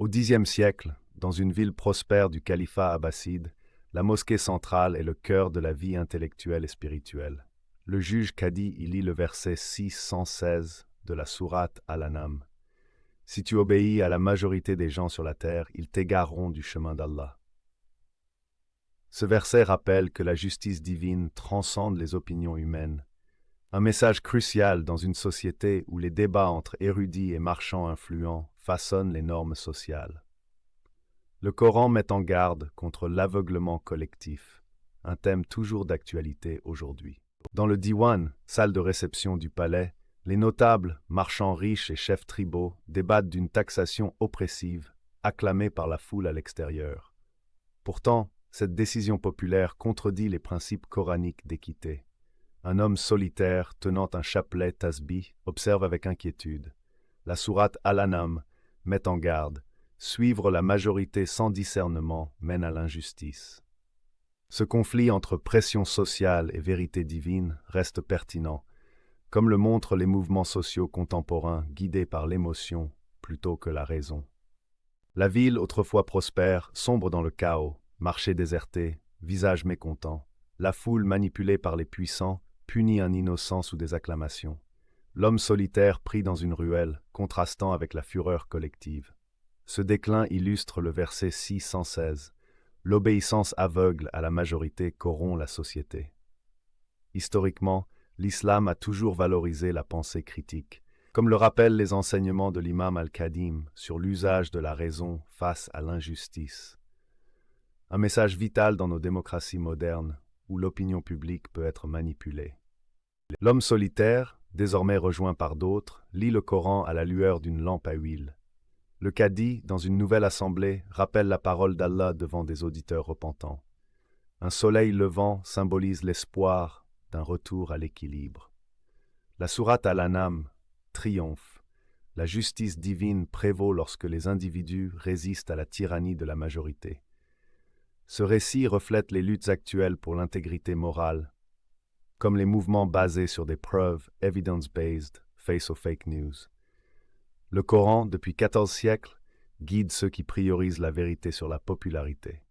Au Xe siècle, dans une ville prospère du califat abbasside, la mosquée centrale est le cœur de la vie intellectuelle et spirituelle. Le juge Qadi y lit le verset 616 de la sourate Al-An'am. Si tu obéis à la majorité des gens sur la terre, ils t'égareront du chemin d'Allah. Ce verset rappelle que la justice divine transcende les opinions humaines. Un message crucial dans une société où les débats entre érudits et marchands influents façonnent les normes sociales. Le Coran met en garde contre l'aveuglement collectif, un thème toujours d'actualité aujourd'hui. Dans le Diwan, salle de réception du palais, les notables, marchands riches et chefs tribaux débattent d'une taxation oppressive, acclamée par la foule à l'extérieur. Pourtant, cette décision populaire contredit les principes coraniques d'équité. Un homme solitaire, tenant un chapelet tasbih, observe avec inquiétude. La sourate Al-An'am met en garde. Suivre la majorité sans discernement mène à l'injustice. Ce conflit entre pression sociale et vérité divine reste pertinent, comme le montrent les mouvements sociaux contemporains guidés par l'émotion plutôt que la raison. La ville, autrefois prospère, sombre dans le chaos, marchés désertés, visages mécontents, la foule manipulée par les puissants punit un innocent sous des acclamations. L'homme solitaire pris dans une ruelle, contrastant avec la fureur collective. Ce déclin illustre le verset 616. L'obéissance aveugle à la majorité corrompt la société. Historiquement, l'islam a toujours valorisé la pensée critique, comme le rappellent les enseignements de l'imam al-Khadim sur l'usage de la raison face à l'injustice. Un message vital dans nos démocraties modernes, où l'opinion publique peut être manipulée. L'homme solitaire, désormais rejoint par d'autres, lit le Coran à la lueur d'une lampe à huile. Le Qadi, dans une nouvelle assemblée, rappelle la parole d'Allah devant des auditeurs repentants. Un soleil levant symbolise l'espoir d'un retour à l'équilibre. La sourate Al-An'am triomphe. La justice divine prévaut lorsque les individus résistent à la tyrannie de la majorité. Ce récit reflète les luttes actuelles pour l'intégrité morale, comme les mouvements basés sur des preuves evidence-based face aux fake news. Le Coran, depuis 14 siècles, guide ceux qui priorisent la vérité sur la popularité.